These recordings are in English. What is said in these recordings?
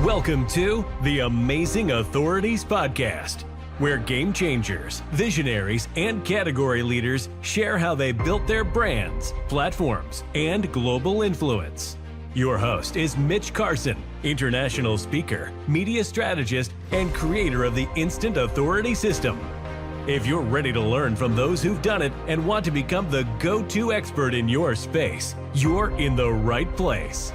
Welcome to the Amazing Authorities Podcast, where game changers, visionaries, and category leaders share how they built their brands, platforms, and global influence. Your host is Mitch Carson, international speaker, media strategist, and creator of the Instant Authority System. If you're ready to learn from those who've done it and want to become the go-to expert in your space, you're in the right place.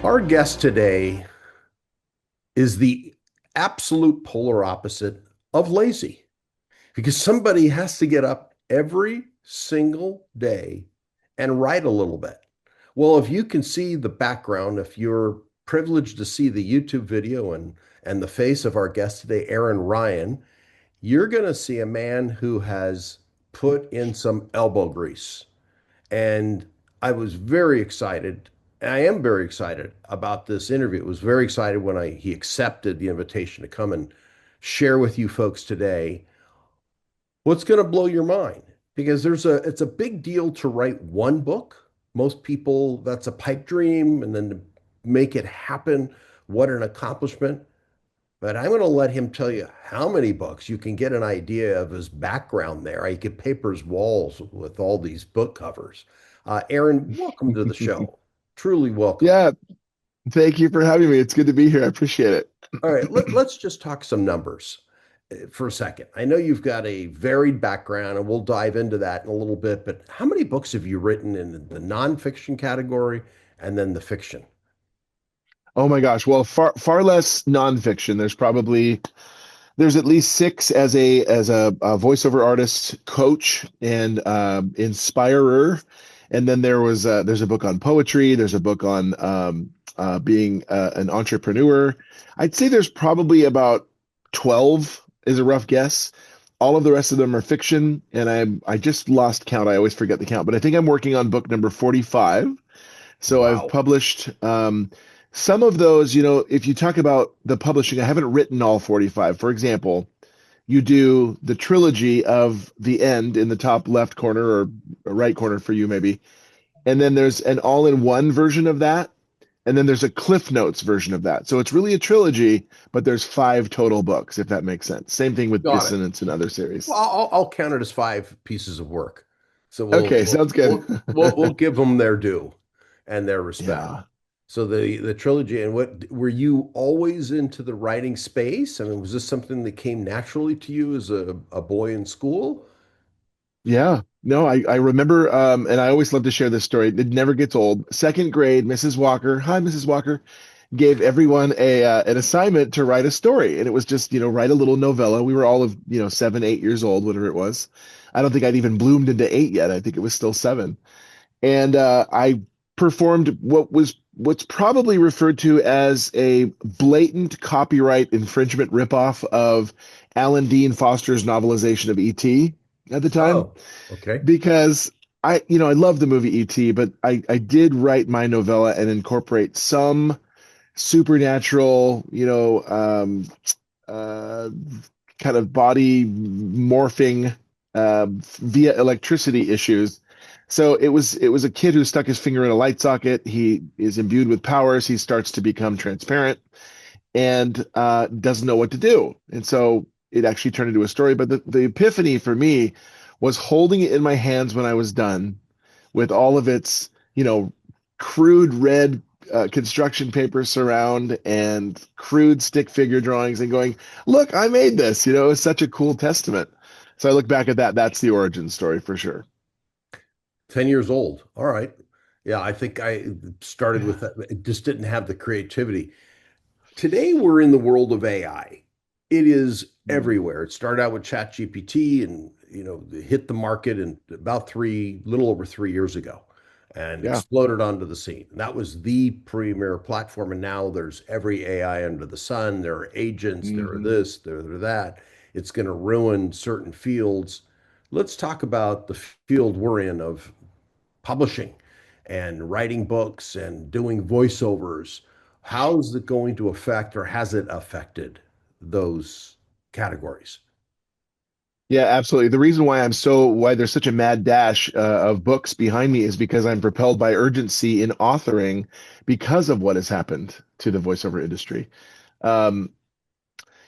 Our guest today is the absolute polar opposite of lazy, because somebody has to get up every single day and write a little bit. Well, if you can see the background, if you're privileged to see the YouTube video and the face of our guest today, Aaron Ryan, you're going to see a man who has put in some elbow grease. And I was very excited. I am very excited about this interview. I was very excited when he accepted the invitation to come and share with you folks today what's going to blow your mind. Because it's a big deal to write one book. Most people, that's a pipe dream, and then to make it happen, what an accomplishment. But I'm going to let him tell you how many books. You can get an idea of his background there. He could paper his walls with all these book covers. Aaron, welcome to the show. Truly welcome. Yeah, thank you for having me. It's good to be here. I appreciate it. All right, let's just talk some numbers for a second. I know you've got a varied background, and we'll dive into that in a little bit, but how many books have you written in the nonfiction category and then the fiction? Oh my gosh. Well, far less nonfiction. There's at least 6 as a voiceover artist, coach, and inspirer. And then there's a book on poetry. There's a book on being an entrepreneur. I'd say there's probably about 12 is a rough guess. All of the rest of them are fiction, and I just lost count. I always forget the count, but I think I'm working on book number 45. So Wow. I've published some of those. If you talk about the publishing, I haven't written all 45. For example, you do the trilogy of The End in the top left corner or right corner for you, maybe. And then there's an all-in-one version of that. And then there's a Cliff Notes version of that. So it's really a trilogy, but there's 5 total books, if that makes sense. Same thing with Dissonance and other series. Well, I'll count it as 5 pieces of work. So okay, sounds good. we'll give them their due and their respect. Yeah. So the trilogy, and what were you always into the writing space? I mean, was this something that came naturally to you as a boy in school? Yeah. No, I remember, and I always love to share this story. It never gets old. 2nd grade, Mrs. Walker, hi, Mrs. Walker, gave everyone an assignment to write a story. And it was just, write a little novella. We were all of, 7, 8 years old, whatever it was. I don't think I'd even bloomed into 8 yet. I think it was still 7. And I performed what's probably referred to as a blatant copyright infringement ripoff of Alan Dean Foster's novelization of E.T. at the time. Oh, okay. Because I love the movie E.T., but I did write my novella and incorporate some supernatural, kind of body morphing via electricity issues. So it was a kid who stuck his finger in a light socket. He is imbued with powers. He starts to become transparent and doesn't know what to do. And so it actually turned into a story. But the epiphany for me was holding it in my hands when I was done with all of its, crude red construction paper surround and crude stick figure drawings and going, look, I made this. It's such a cool testament. So I look back at that. That's the origin story for sure. 10 years old. All right. Yeah, I think I started with that. It just didn't have the creativity. Today, we're in the world of AI. It is everywhere. It started out with ChatGPT and, hit the market in about little over 3 years ago and exploded onto the scene. That was the premier platform. And now there's every AI under the sun. There are agents, there are this, there are that. It's going to ruin certain fields. Let's talk about the field we're in of publishing and writing books and doing voiceovers. How is it going to affect, or has it affected those categories? Yeah, absolutely. The reason why there's such a mad dash of books behind me is because I'm propelled by urgency in authoring because of what has happened to the voiceover industry. Um,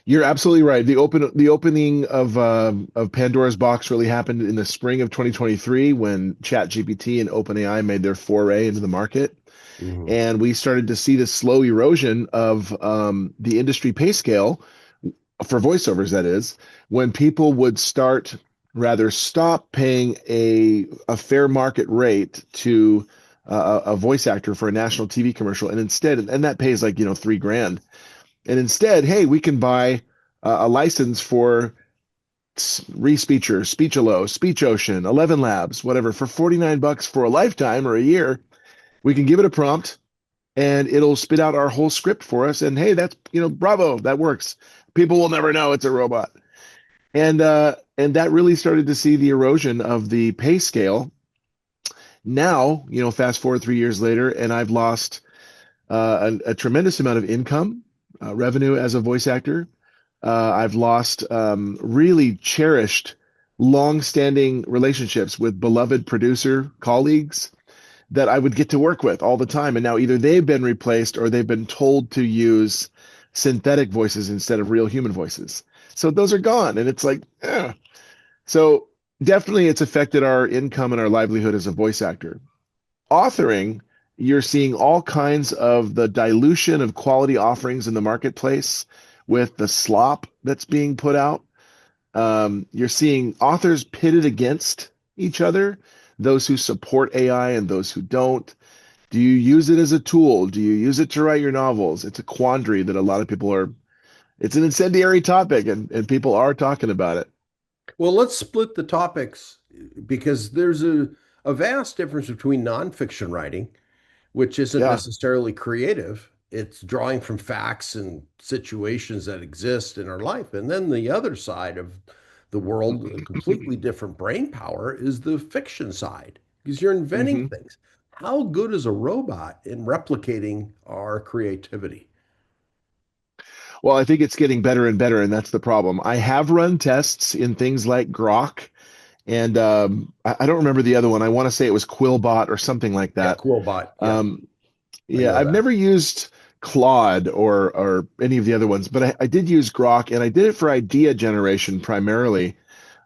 you're absolutely right. The opening of Pandora's box really happened in the spring of 2023 when ChatGPT and OpenAI made their foray into the market, Mhm. and we started to see this slow erosion of the industry pay scale for voiceovers, that is, when people would stop paying a fair market rate to a voice actor for a national TV commercial, and instead, and that pays like, 3 grand, and instead, hey, we can buy a license for Respeecher, Speechalo, Speech Ocean, 11 Labs, whatever, for 49 bucks for a lifetime or a year. We can give it a prompt and it'll spit out our whole script for us. And hey, that's, bravo, that works. People will never know it's a robot. And that really started to see the erosion of the pay scale. Now, fast forward 3 years later, and I've lost a tremendous amount of income, revenue as a voice actor. I've lost really cherished, long-standing relationships with beloved producer colleagues that I would get to work with all the time. And now either they've been replaced or they've been told to use synthetic voices instead of real human voices. So those are gone. And it's like, eh. So definitely it's affected our income and our livelihood as a voice actor. Authoring, you're seeing all kinds of the dilution of quality offerings in the marketplace with the slop that's being put out. You're seeing authors pitted against each other, those who support AI and those who don't. Do you use it as a tool? Do you use it to write your novels? It's a quandary that a lot of people are, it's an incendiary topic and people are talking about it. Well, let's split the topics because there's a vast difference between nonfiction writing, which isn't Yeah. necessarily creative. It's drawing from facts and situations that exist in our life. And then the other side of the world, a completely different brain power, is the fiction side because you're inventing hmm things. How good is a robot in replicating our creativity? Well, I think it's getting better and better, and that's the problem. I have run tests in things like Grok, and I don't remember the other one. I want to say it was Quillbot or something like Yeah, that. Quillbot. Yeah, Um, I Yeah, know I've that. never used Claude or any of the other ones, but I did use Grok, and I did it for idea generation primarily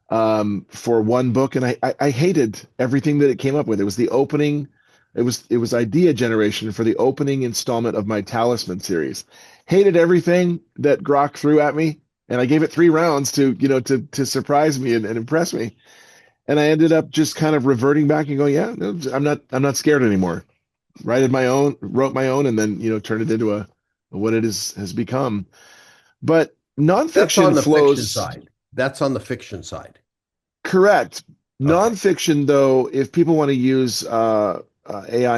for one book, and I hated everything that it came up with. It was the opening, it was idea generation for the opening installment of my Talisman series. Hated everything that Grok threw at me, and I gave it 3 rounds to surprise me and impress me. And I ended up just kind of reverting back and going, yeah, no, I'm not scared anymore. Wrote my own, and then turned it into a what it is has become. But That's on nonfiction the fiction flows side. That's on the fiction side. correct. Okay. Nonfiction, though, if people want to use AI,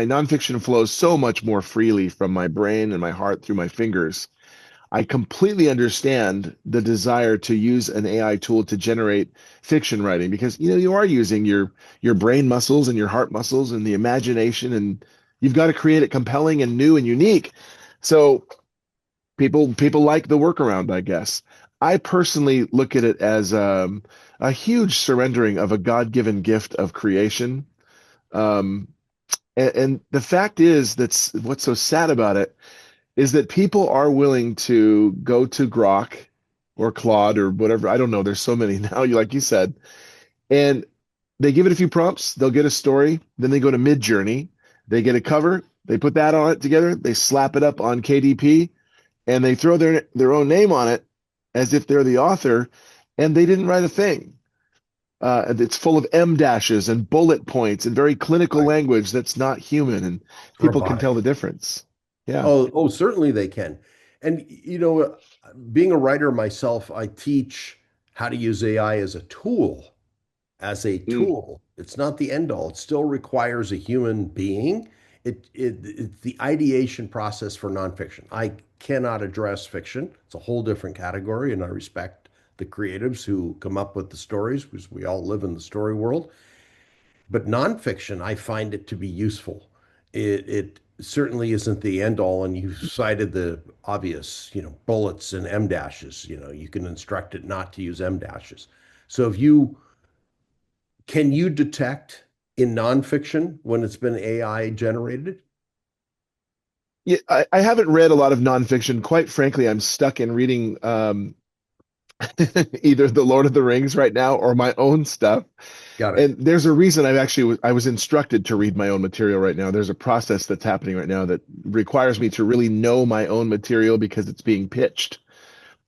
nonfiction flows so much more freely from my brain and my heart through my fingers. I completely understand the desire to use an AI tool to generate fiction writing because you are using your brain muscles and your heart muscles and the imagination, and you've got to create it compelling and new and unique. So people like the workaround, I guess. I personally look at it as a huge surrendering of a God-given gift of creation. Um, and the fact is, that's what's so sad about it is that people are willing to go to Grok or Claude or whatever. I don't know. There's so many now, like you said, and they give it a few prompts. They'll get a story. Then they go to Midjourney. They get a cover. They put that on it together. They slap it up on KDP, and they throw their own name on it as if they're the author, and they didn't write a thing. It's full of M dashes and bullet points and very clinical Right. language that's not human, and people can tell Robotic. the difference. Yeah. Oh, certainly they can. And being a writer myself, I teach how to use AI as a tool. As a Mm. tool. It's not the end all. It still requires a human being. It's the ideation process for nonfiction. I cannot address fiction. It's a whole different category, and I respect the creatives who come up with the stories because we all live in the story world. But nonfiction, I find it to be useful. It certainly isn't the end all, and you cited the obvious, bullets and M dashes. You can instruct it not to use M dashes. So can you detect in nonfiction when it's been AI generated? Yeah, I haven't read a lot of nonfiction. Quite frankly, I'm stuck in reading either The Lord of the Rings right now or my own stuff. Got it. And there's a reason I was instructed to read my own material right now. There's a process that's happening right now that requires me to really know my own material because it's being pitched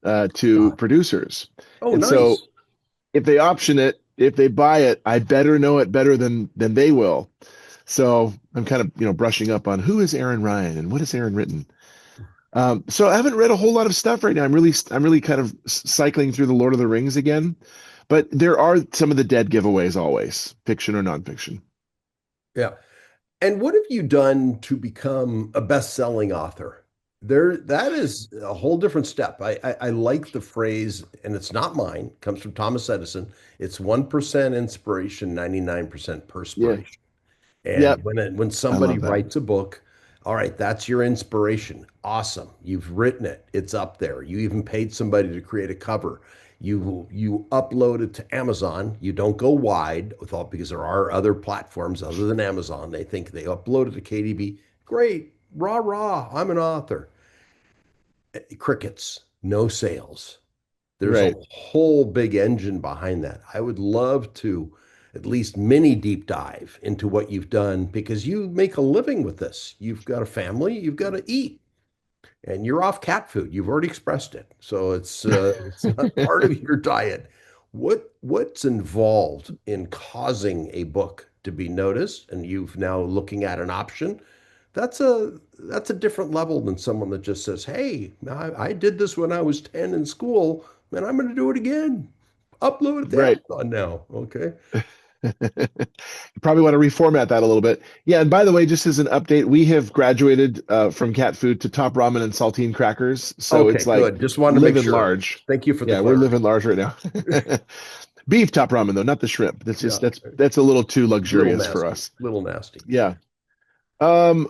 to Got it. producers. Oh, And so nice. if they option it, if they buy it, I better know it better than they will. So I'm kind of, brushing up on who is Aaron Ryan and what has Aaron written. So I haven't read a whole lot of stuff right now. I'm really kind of cycling through the Lord of the Rings again, but there are some of the dead giveaways always, fiction or nonfiction. Yeah. And what have you done to become a best-selling author? That is a whole different step. I like the phrase, and it's not mine, it comes from Thomas Edison. It's 1% inspiration, 99% Yeah. perspiration. And Yep. when I somebody love that. writes a book, all right, that's your inspiration. Awesome. You've written it. It's up there. You even paid somebody to create a cover. You upload it to Amazon. You don't go wide with all because there are other platforms other than Amazon. They think they upload it to KDB. Great. Rah rah. I'm an author. Crickets. No sales. There's a Right. whole big engine behind that. I would love to at least mini deep dive into what you've done because you make a living with this. You've got a family, you've got to eat, and you're off cat food. You've already expressed it, so it's not part of your diet. What's involved in causing a book to be noticed, and you've now looking at an option? That's a different level than someone that just says, "Hey, I did this when I was 10 in school, and I'm going to do it again. Upload it to Right. Amazon now." Okay. You probably want to reformat that a little bit. Yeah, and by the way, just as an update, we have graduated from cat food to top ramen and saltine crackers. So Okay, it's like good. Just wanted to make living sure. large. Thank you for the Yeah, we're clarity. living large right now. Beef top ramen though, not the shrimp. That's Yeah, just that's a little too little luxurious for nasty, us. little nasty. Yeah. Um,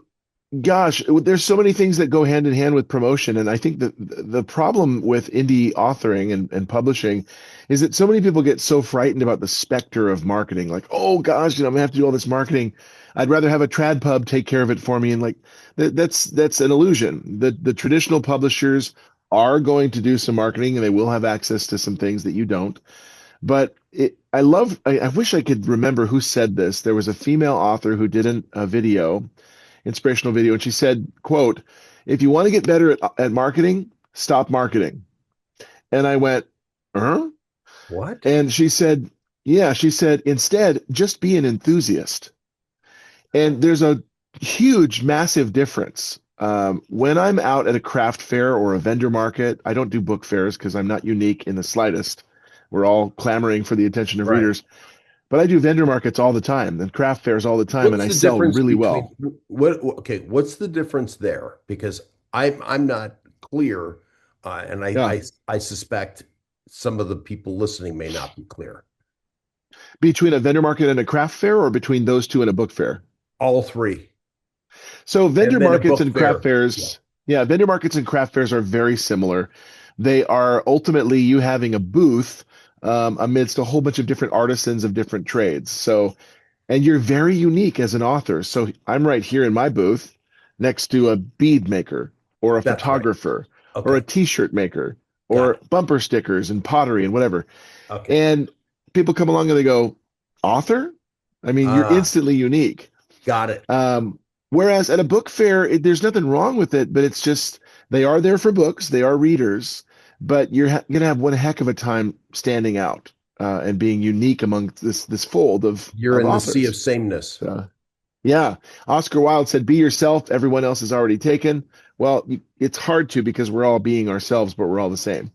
Gosh, there's so many things that go hand in hand with promotion, and I think that the problem with indie authoring and publishing is that so many people get so frightened about the specter of marketing. Like, oh gosh, I'm gonna have to do all this marketing. I'd rather have a trad pub take care of it for me. And like, that's an illusion. The traditional publishers are going to do some marketing, and they will have access to some things that you don't. But I wish I could remember who said this. There was a female author who did a video, inspirational video, and she said, quote, if you want to get better at marketing, stop marketing. And I went, huh? What? And she said, yeah, she said, instead, just be an enthusiast. And there's a huge, massive difference. When I'm out at a craft fair or a vendor market, I don't do book fairs because I'm not unique in the slightest. We're all clamoring for the attention of Right. readers. But I do vendor markets all the time and craft fairs all the time, and What's I the sell difference really between well. okay, what's the difference there? Because I'm not clear, and Yeah. I suspect some of the people listening may not be clear. Between a vendor market and a craft fair, or between those two and a book fair? All three. So vendor And then a markets book and craft fair. Yeah. fairs, yeah, vendor markets and craft fairs are very similar. They are ultimately you having a booth amidst a whole bunch of different artisans of different trades. So, and you're very unique as an author. So I'm right here in my booth next to a bead maker or a That's right. photographer or a Okay. t-shirt maker Got or it. bumper stickers and pottery and whatever. Okay. And people come along and they go, author? I mean, you're Ah, instantly unique. got it. Um, Whereas at a book fair, there's nothing wrong with it, but it's just they are there for books, they are readers, but you're going to have one heck of a time standing out and being unique among this fold You're of in the sea of authors. sameness. Yeah, Oscar Wilde said, "Be yourself. Everyone else is already taken." Well, it's hard to because we're all being ourselves, but we're all the same.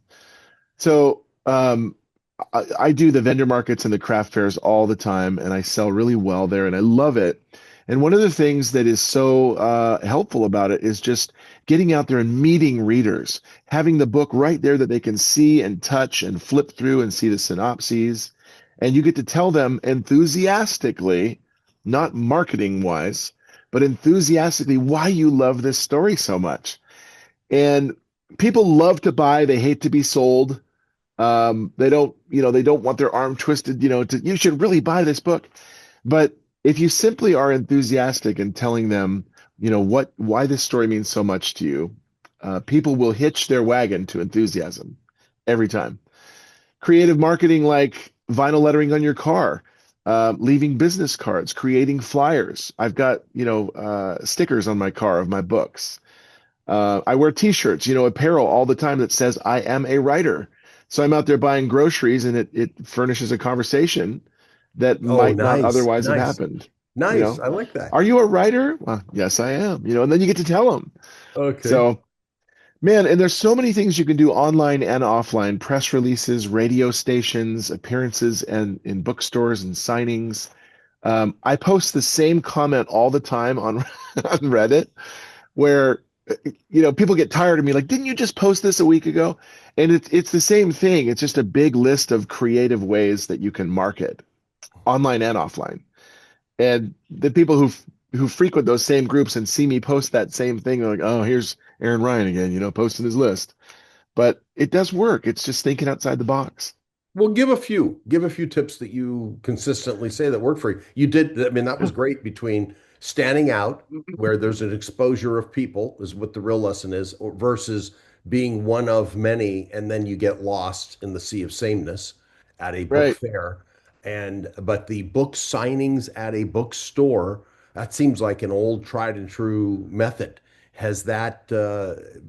So I do the vendor markets and the craft fairs all the time, and I sell really well there, and I love it. And one of the things that is so helpful about it is just getting out there and meeting readers, having the book right there that they can see and touch and flip through and see the synopses. And you get to tell them enthusiastically, not marketing wise, but enthusiastically why you love this story so much. And people love to buy, they hate to be sold. They don't want their arm twisted, you should really buy this book. But if you simply are enthusiastic and telling them, why this story means so much to you, people will hitch their wagon to enthusiasm every time. Creative marketing like vinyl lettering on your car, leaving business cards, creating flyers. I've got, stickers on my car of my books. I wear t-shirts, apparel all the time that says I am a writer. So I'm out there buying groceries and it furnishes a conversation that Oh, might not nice, otherwise have nice, happened. You nice. know, I like that. are you a writer? Well, yes, I am, and then you get to tell them. Okay. So, man, and there's so many things you can do online and offline, press releases, radio stations, appearances and in bookstores and signings. I post the same comment all the time on on Reddit where people get tired of me like, didn't you just post this a week ago? And it's the same thing. It's just a big list of creative ways that you can market online and offline. And the people who frequent those same groups and see me post that same thing, they're like, oh, here's Aaron Ryan again, posting his list. But it does work. It's just thinking outside the box. Well, give a few tips that you consistently say that work for you. You did, I mean, that was great between standing out where there's an exposure of people is what the real lesson is, versus being one of many, and then you get lost in the sea of sameness at a book Right. fair. But the book signings at a bookstore, that seems like an old tried and true method. Has that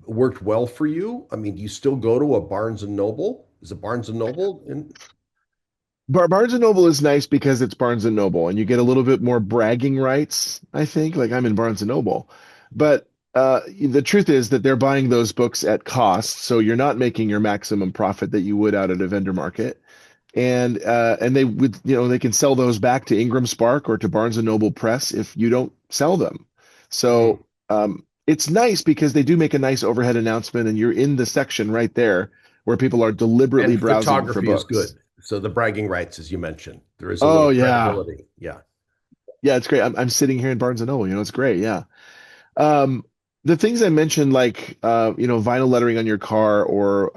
worked well for you? I mean, do you still go to a Barnes and Noble? Is it Barnes and Noble? Barnes and Noble is nice because it's Barnes and Noble, and you get a little bit more bragging rights, I think. Like I'm in Barnes and Noble, but the truth is that they're buying those books at cost, so you're not making your maximum profit that you would out at a vendor market. And they would, they can sell those back to Ingram Spark or to Barnes and Noble Press if you don't sell them. Mm. So it's nice because they do make a nice overhead announcement, and you're in the section right there where people are deliberately And browsing for photography is books. good. So the bragging rights, as you mentioned, there is a Oh little yeah. credibility. Yeah. Yeah, it's great. I'm sitting here in Barnes and Noble, it's great. Yeah. Um, the things I mentioned, like vinyl lettering on your car or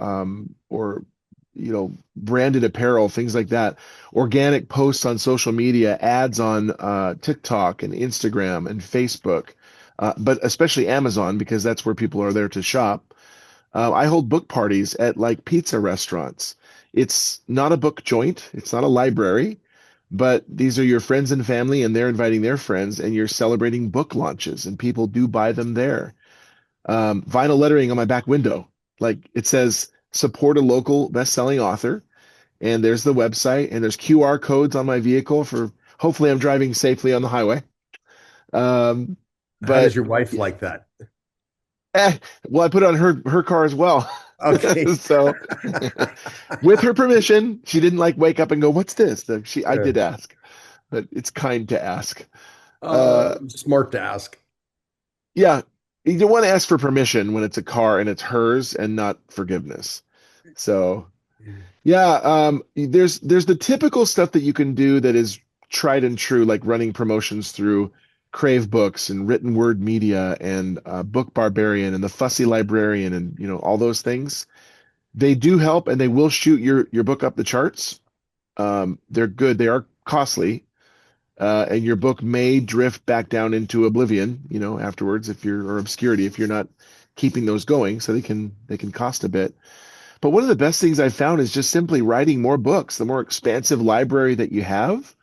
branded apparel, things like that, organic posts on social media, ads on TikTok and Instagram and Facebook, but especially Amazon because that's where people are there to shop. I hold book parties at like pizza restaurants. It's not a book joint, it's not a library, but these are your friends and family, and they're inviting their friends, and you're celebrating book launches, and people do buy them there. Vinyl lettering on my back window, like it says, support a local best-selling author, and there's the website, and there's QR codes on my vehicle for hopefully I'm driving safely on the highway. Um, How does but your wife like that? eh, well, I put it on her car as well. Okay. So with her permission, she didn't like wake up and go, "What's this?" I Yeah. did ask, but it's kind to ask. Uh, Smart to ask. yeah, you don't want to ask for permission when it's a car and it's hers and not forgiveness. So yeah, there's the typical stuff that you can do that is tried and true, like running promotions through Crave Books and Written Word Media and Book Barbarian and the Fussy Librarian and all those things. They do help and they will shoot your book up the charts. They're good. They are costly, and your book may drift back down into oblivion, afterwards if you're or obscurity if you're not keeping those going. So they can cost a bit. But one of the best things I've found is just simply writing more books. The more expansive library that you have,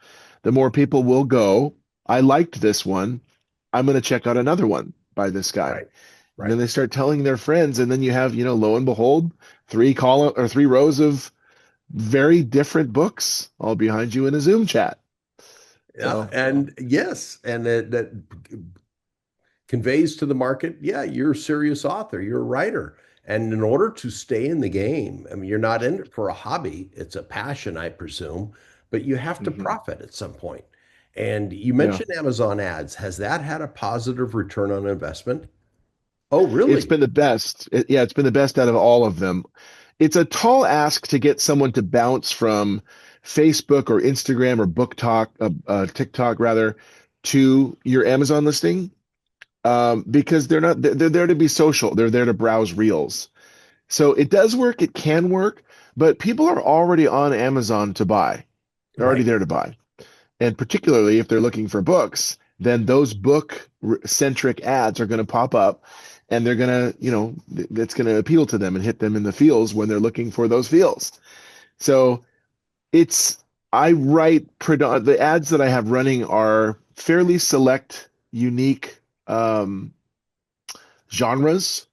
the more people will go, I liked this one. I'm going to check out another one by this guy. Right. And then Right. they start telling their friends, and then you have, lo and behold, three rows of very different books all behind you in a Zoom chat. Yeah. So, And yes, and that conveys to the market, yeah, you're a serious author, you're a writer. And in order to stay in the game, I mean, you're not in it for a hobby, it's a passion, I presume, but you have to mhm. profit at some point. And you Yeah. mentioned Amazon ads. Has that had a positive return on investment? Oh, It's really? been the best. Yeah, it's been the best out of all of them. It's a tall ask to get someone to bounce from Facebook or Instagram or TikTok rather, to your Amazon listing, because they're there to be social. They're there to browse reels. So it does work. It can work, but people are already on Amazon to buy. They're already Right. there to buy. And particularly if they're looking for books, then those book centric ads are going to pop up and they're going to, it's going to appeal to them and hit them in the feels when they're looking for those feels. So it's, I write, the ads that I have running are fairly select, unique genres.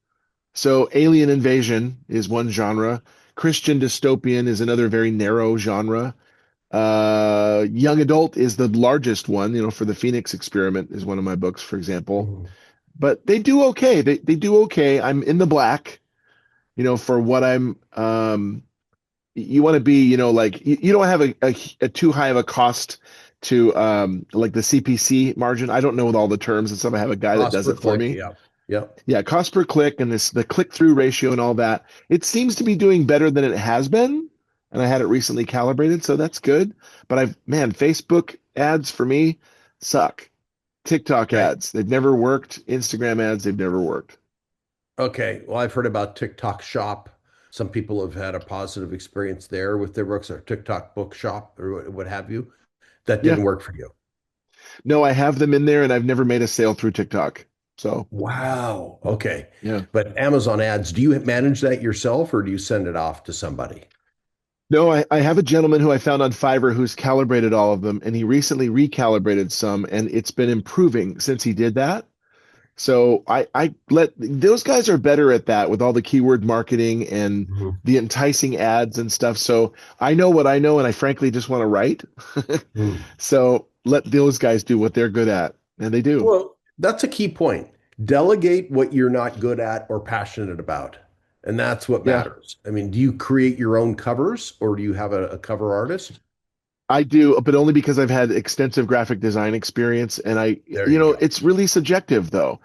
So alien invasion is one genre. Christian dystopian is another very narrow genre. Young adult is the largest one, for the Phoenix Experiment is one of my books, for example. Mhm. But they do okay. They do okay. I'm in the black, for what I'm you want to be, like you don't have a too high of a cost to like the CPC margin. I don't know with all the terms and stuff. I have a guy that Cost does per it for click. me. Yeah. Yep. Yeah, cost per click and the click-through ratio and all that. It seems to be doing better than it has been, and I had it recently calibrated, so that's good. But Facebook ads for me suck. TikTok Right. ads, they've never worked. Instagram ads, they've never worked. Okay. Well, I've heard about TikTok Shop. Some people have had a positive experience there with their books or TikTok Book Shop or what have you. That Yeah. didn't work for you. No, I have them in there and I've never made a sale through TikTok. So, Wow. Okay. yeah. But Amazon ads, do you manage that yourself or do you send it off to somebody? No, I have a gentleman who I found on Fiverr who's calibrated all of them, and he recently recalibrated some, and it's been improving since he did that. So I let those guys are better at that with all the keyword marketing and Mhm. the enticing ads and stuff. So I know what I know, and I frankly just want to write. Hmm. So let those guys do what they're good at, and they do. Well, that's a key point. Delegate what you're not good at or passionate about. And that's what Yeah, matters. I mean, do you create your own covers or do you have a cover artist? I do, but only because I've had extensive graphic design experience, and There you go. it's really subjective though.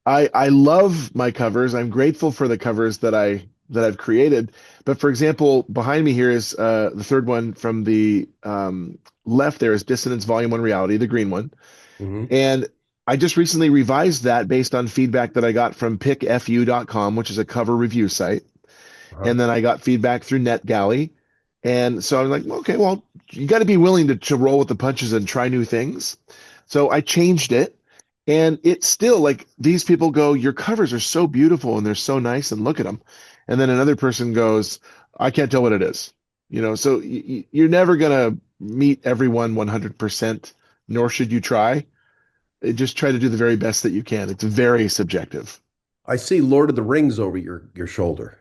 I love my covers. I'm grateful for the covers that I've created. But for example, behind me here is the third one from the left. There is Dissonance Volume 1 Reality, the green one, Hmm. and I just recently revised that based on feedback that I got from pickfu.com, which is a cover review site, Uh-huh. and then I got feedback through NetGalley. And so I'm like, okay, well, you got to be willing to roll with the punches and try new things. So I changed it. And it's still like these people go, your covers are so beautiful and they're so nice and look at them. And then another person goes, I can't tell what it is. So you're never going to meet everyone 100%, nor should you try. Just try to do the very best that you can. It's very subjective. I see Lord of the Rings over your shoulder.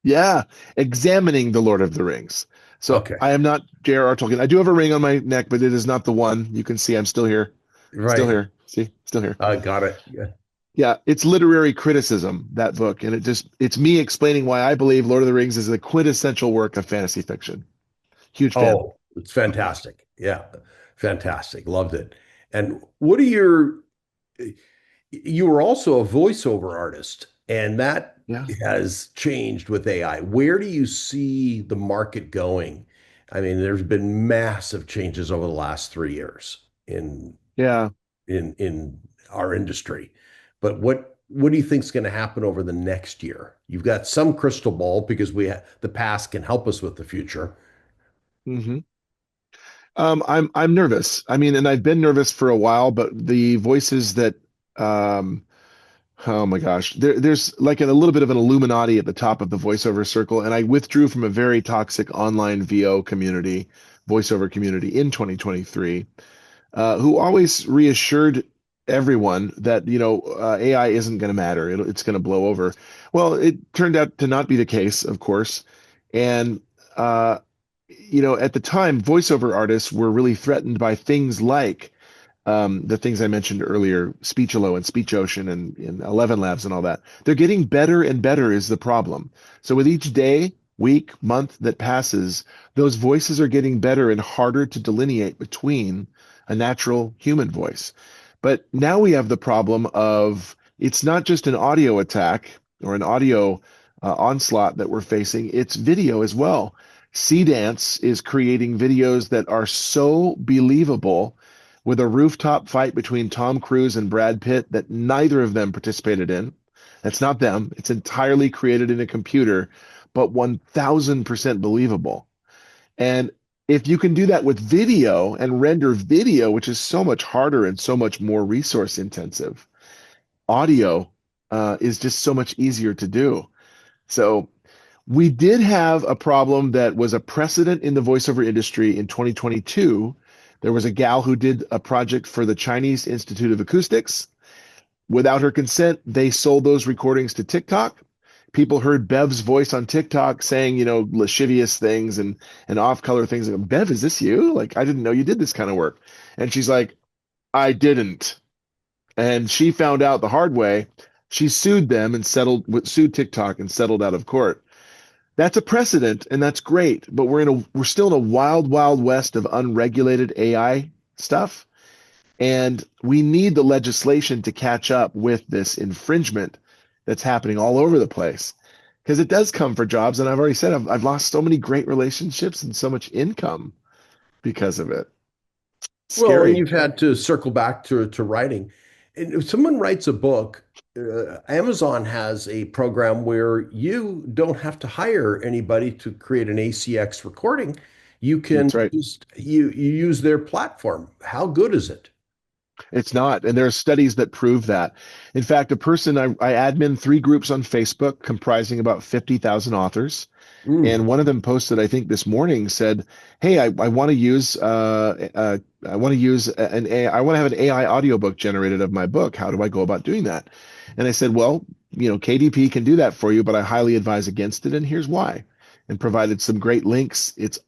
Yeah, examining the Lord of the Rings. So Okay. I am not J.R.R. Tolkien. I do have a ring on my neck, but it is not the one. You can see I'm still here. Still Right. here. See, still here. I got it. Yeah. Yeah, it's literary criticism, that book. And it's me explaining why I believe Lord of the Rings is the quintessential work of fantasy fiction. Huge fan. Oh, it's fantastic. Yeah. Fantastic. Loved it. And what are your you were also a voiceover artist, and that Yeah. has changed with AI. Where do you see the market going? I mean, there's been massive changes over the last 3 years Yeah. in our industry. But what do you think is going to happen over the next year? You've got some crystal ball because the past can help us with the future. hmm I'm nervous. I mean, and I've been nervous for a while, but the voices that um oh my gosh. There's like a little bit of an Illuminati at the top of the voiceover circle, and I withdrew from a very toxic online VO community, voiceover community in 2023, who always reassured everyone that, AI isn't going to matter. It's going to blow over. Well, it turned out to not be the case, of course. And, at the time, voiceover artists were really threatened by things like the things I mentioned earlier, Speechelo and Speech Ocean and 11 Labs and all that. They're getting better and better is the problem. So with each day, week, month that passes, those voices are getting better and harder to delineate between a natural human voice. But now we have the problem of it's not just an audio attack or an audio onslaught that we're facing, it's video as well. Dance is creating videos that are so believable with a rooftop fight between Tom Cruise and Brad Pitt that neither of them participated in. That's not them. It's entirely created in a computer, but 1000% believable. And if you can do that with video and render video, which is so much harder and so much more resource intensive, audio is just so much easier to do. So we did have a problem that was a precedent in the voiceover industry in 2022. There was a gal who did a project for the Chinese Institute of Acoustics. Without her consent, they sold those recordings to TikTok. People heard Bev's voice on TikTok saying, lascivious things and off-color things. Like, Bev, is this you? Like, I didn't know you did this kind of work. And she's like, I didn't. And she found out the hard way. She sued them and sued TikTok and settled out of court. That's a precedent, and that's great. But we're still in a wild, wild west of unregulated AI stuff. And we need the legislation to catch up with this infringement that's happening all over the place. Because it does come for jobs. And I've already said I've lost so many great relationships and so much income because of it. Well, and Scary. you've had to circle back to writing. And if someone writes a book, Amazon has a program where you don't have to hire anybody to create an ACX recording. You can That's right. just you use their platform. How good is it? It's not. And there are studies that prove that. In fact, I admin 3 groups on Facebook comprising about 50,000 authors. Mm, And one of them posted, I think this morning, said, "Hey, I want to use I want to use an AI, I want to have an AI audiobook generated of my book. How do I go about doing that?" And I said, "Well, KDP can do that for you, but I highly advise against it, and here's why." And provided some great links. It's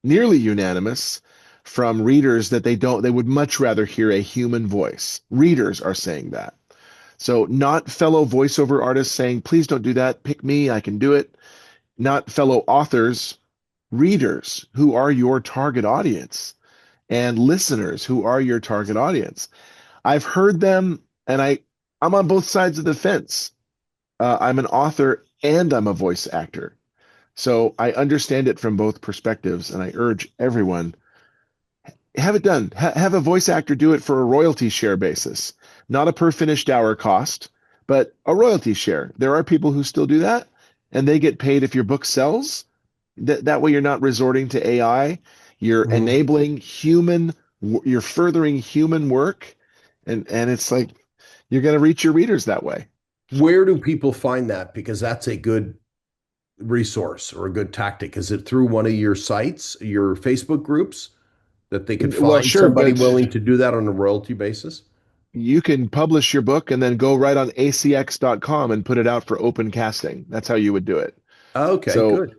nearly unanimous from readers that they would much rather hear a human voice. Readers are saying that. So not fellow voiceover artists saying, "Please don't do that. Pick me, I can do it." Not fellow authors, readers who are your target audience and listeners who are your target audience. I've heard them, and I'm on both sides of the fence. I'm an author and I'm a voice actor. So I understand it from both perspectives, and I urge everyone, have it done. Have a voice actor do it for a royalty share basis, not a per finished hour cost, but a royalty share. There are people who still do that, and they get paid if your book sells. That way, you're not resorting to AI. You're mhm. enabling you're furthering human work, and it's like you're going to reach your readers that way. Where do people find that? Because that's a good resource or a good tactic. Is it through one of your sites, your Facebook groups, that they could Well, find sure, somebody but willing to do that on a royalty basis? you can publish your book and then go right on acx.com and put it out for open casting. That's how you would do it. Okay, So good.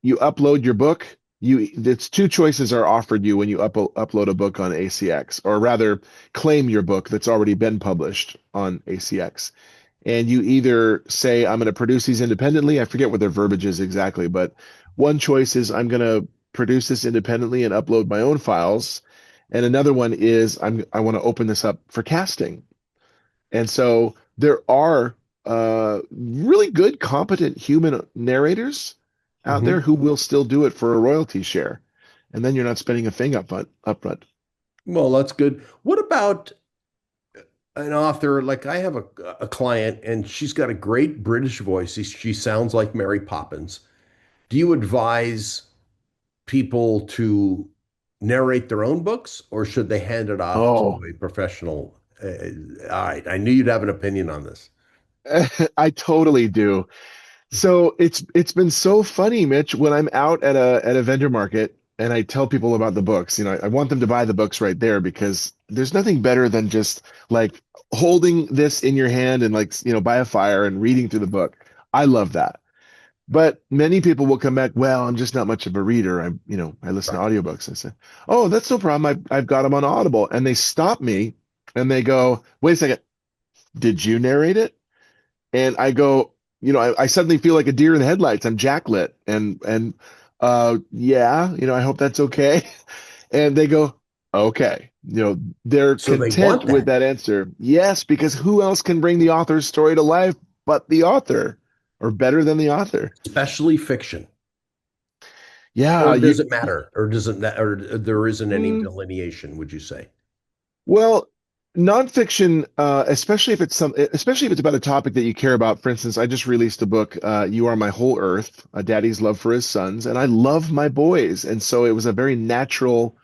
you upload your book. It's 2 choices are offered you when you upload a book on ACX, or rather claim your book that's already been published on ACX. And you either say, I'm going to produce these independently. I forget what their verbiage is exactly, but one choice is I'm going to produce this independently and upload my own files. And another one is I want to open this up for casting. And so there are really good, competent human narrators out there Mhm. who will still do it for a royalty share. And then you're not spending a thing upfront. Well, that's good. What about an author? Like I have a client and she's got a great British voice. She sounds like Mary Poppins. Do you advise people to narrate their own books or should they hand it off to Oh, a professional? All right, I knew you'd have an opinion on this. I totally do. So it's been so funny, Mitch, when I'm out at a vendor market and I tell people about the books. I want them to buy the books right there because there's nothing better than just like holding this in your hand and like, by a fire and reading through the book. I love that. But many people will come back, well, I'm just not much of a reader. I listen to Right. audiobooks. I say, "Oh, that's no problem. I've got them on Audible." And they stop me and they go, "Wait a second. Did you narrate it?" And I go, I suddenly feel like a deer in the headlights. I'm jacklit, and yeah, I hope that's okay. And they go, okay. They're So they content want with that, that answer. Yes, because who else can bring the author's story to life but the author, or better than the author? especially fiction. Yeah, Or does it matter? Or doesn't that, or there isn't any mm, delineation, would you say? well, Nonfiction, especially if it's about a topic that you care about. For instance, I just released a book, "You Are My Whole Earth: A Daddy's Love for His Sons," and I love my boys, and so it was a very natural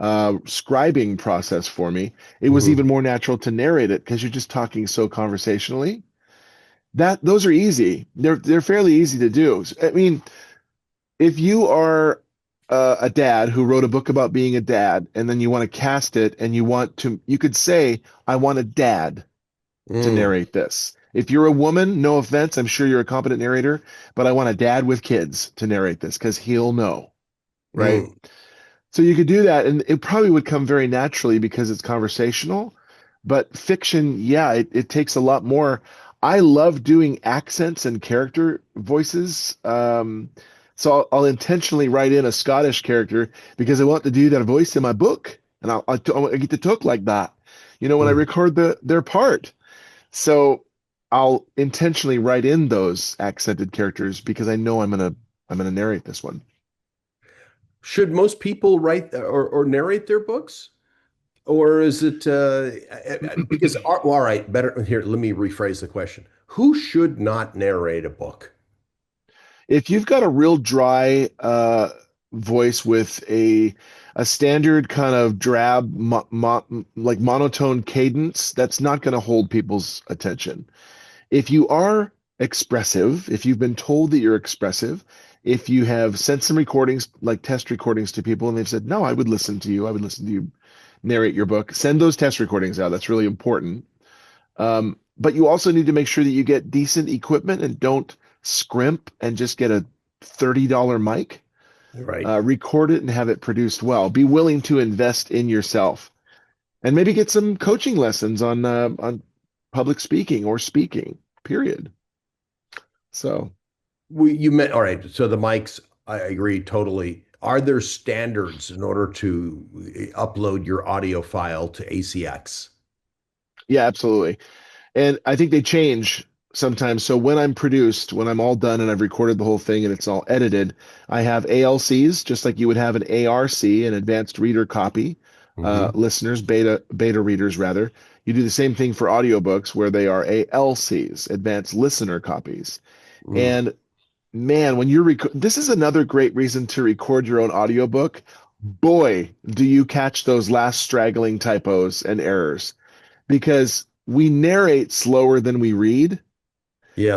scribing process for me. It was Mhm. even more natural to narrate it because you're just talking so conversationally. That those are easy. They're fairly easy to do. I mean, if you are a dad who wrote a book about being a dad, and then you want to cast it, and you could say, "I want a dad to Mm, narrate this." If you're a woman, no offense, I'm sure you're a competent narrator, but I want a dad with kids to narrate this because he'll know, right? mm. So you could do that, and it probably would come very naturally because it's conversational. But fiction, yeah, it takes a lot more. I love doing accents and character voices. So I'll intentionally write in a Scottish character because I want to do their voice in my book, and I get to talk like that, when I Mm. record their part. So I'll intentionally write in those accented characters because I know I'm gonna narrate this one. Should most people write or narrate their books? Or is it because, well, all right, better here, let me rephrase the question. Who should not narrate a book? If you've got a real dry voice with a standard kind of drab like monotone cadence, that's not going to hold people's attention. If you are expressive, if you've been told that you're expressive, if you have sent some recordings, like test recordings to people, and they've said, "No, I would listen to you. I would listen to you narrate your book," send those test recordings out. That's really important. But you also need to make sure that you get decent equipment and don't scrimp and just get a $30 mic. Right. Record it and have it produced well. Be willing to invest in yourself and maybe get some coaching lessons on public speaking or speaking, period. So, You meant, all right, so the mics, I agree totally. Are there standards in order to upload your audio file to ACX? yeah, absolutely. And I think they change sometimes. So when I'm all done and I've recorded the whole thing and it's all edited, I have ALCs, just like you would have an ARC, an advanced reader copy. Hmm. Listeners, beta readers rather. You do the same thing for audiobooks where they are ALCs, advanced listener copies. Mm. And man, when this is another great reason to record your own audiobook. Boy, do you catch those last straggling typos and errors because we narrate slower than we read.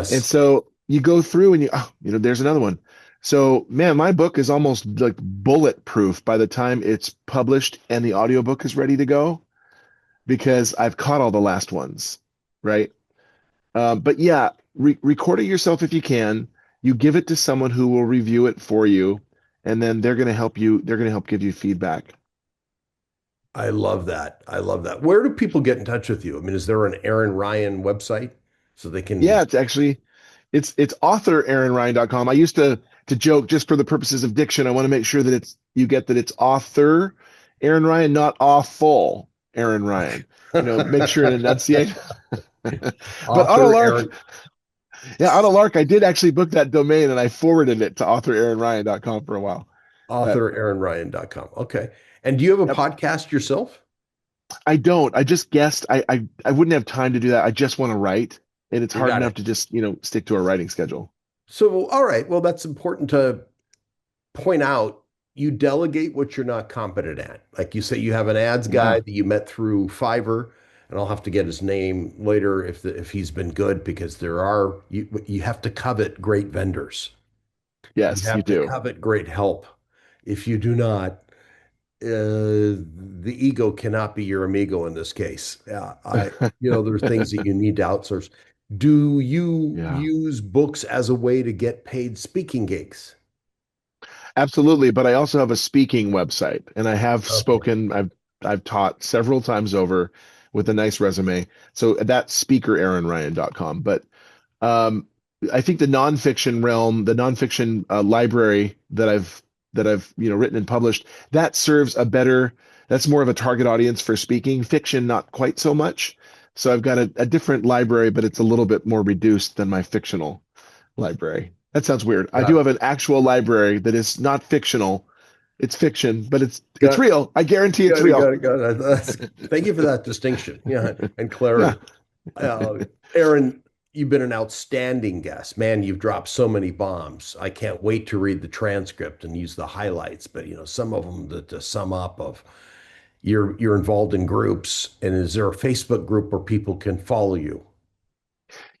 And Yes, so you go through and there's another one. So, man, my book is almost like bulletproof by the time it's published and the audiobook is ready to go because I've caught all the last ones, right? But yeah, record it yourself if you can. You give it to someone who will review it for you, and then they're going to help you. They're going to help give you feedback. I love that. I love that. Where do people get in touch with you? I mean, is there an Aaron Ryan website so they Yeah, can? it's authoraaronryan.com. I used to joke just for the purposes of diction. I want to make sure that you get that it's author Aaron Ryan, not awful Aaron Ryan. Make sure and enunciate. But on a Author lark, Aaron, yeah, on a lark, I did actually book that domain and I forwarded it to authoraaronryan.com for a while. But authoraaronryan.com. Okay. And do you have a yep, podcast yourself? I don't. I just guessed. I wouldn't have time to do that. I just want to write, and it's You hard got enough it. to just stick to a writing schedule. So, all right. Well, that's important to point out. You delegate what you're not competent at. Like you say, you have an ads guy Yeah. that you met through Fiverr, and I'll have to get his name later if he's been good because you have to covet great vendors. You Yes, you have to do. covet great help. If you do not, the ego cannot be your amigo in this case. There are things that you need to outsource. Do you Yeah. use books as a way to get paid speaking gigs? Absolutely, but I also have a speaking website and I have Okay. spoken, I've taught several times over with a nice resume. So that's speakeraaronryan.com. But um I think the nonfiction realm, the nonfiction library that I've written and published, that serves that's more of a target audience for speaking. Fiction, not quite so much. So I've got a different library, but it's a little bit more reduced than my fictional library. That sounds weird. I do Got have an actual library that is not fictional. It's fiction, but it's Got- real. I guarantee it's real. Got it. Thank you for that distinction. Yeah, and clarity. Yeah. Aaron, you've been an outstanding guest. Man, you've dropped so many bombs. I can't wait to read the transcript and use the highlights. But some of them to sum up of you're involved in groups. And is there a Facebook group where people can follow you?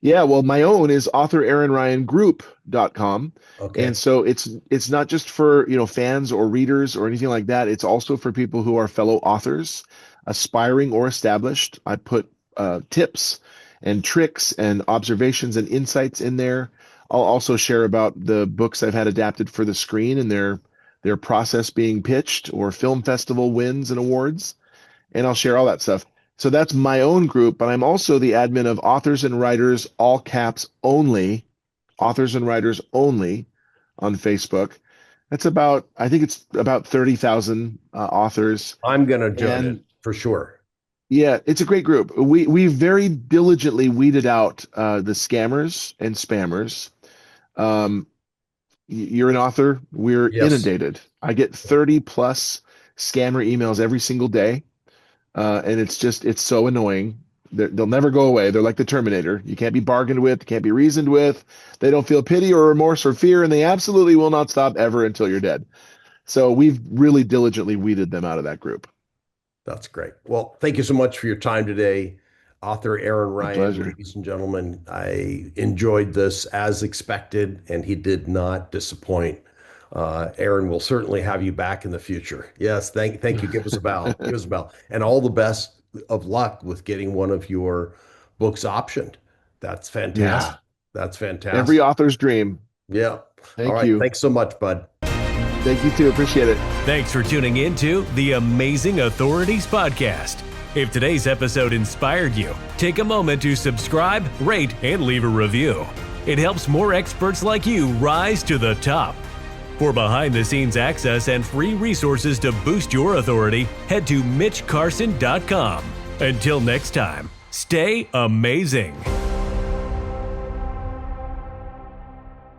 Yeah, well, my own is authoraaronryangroup.com. Okay. And so it's not just for, fans or readers or anything like that. It's also for people who are fellow authors, aspiring or established. I put tips and tricks and observations and insights in there. I'll also share about the books I've had adapted for the screen and their process being pitched or film festival wins and awards. And I'll share all that stuff. So that's my own group, but I'm also the admin of Authors and Writers, all caps only, Authors and Writers only on Facebook. I think it's about 30,000 authors. I'm going to join it for sure. Yeah, it's a great group. We very diligently weeded out the scammers and spammers. You're an author. We're inundated. I get 30 plus scammer emails every single day. And it's so annoying. They'll never go away. They're like the Terminator. You can't be bargained with. You can't be reasoned with. They don't feel pity or remorse or fear, and they absolutely will not stop ever until you're dead. So we've really diligently weeded them out of that group. That's great. Well, thank you so much for your time today, author Aaron Ryan. Pleasure. Ladies and gentlemen, I enjoyed this as expected, and he did not disappoint. Aaron, will certainly have you back in the future. Yes, thank you. Give us a bell. Give us a bell. And all the best of luck with getting one of your books optioned. That's fantastic. Yeah. That's fantastic. Every author's dream. Yeah. Thank you. Thanks so much, bud. Thank you too. Appreciate it. Thanks for tuning in to the Amazing Authorities Podcast. If today's episode inspired you, take a moment to subscribe, rate, and leave a review. It helps more experts like you rise to the top. For behind-the-scenes access and free resources to boost your authority, head to mitchcarson.com. Until next time, stay amazing.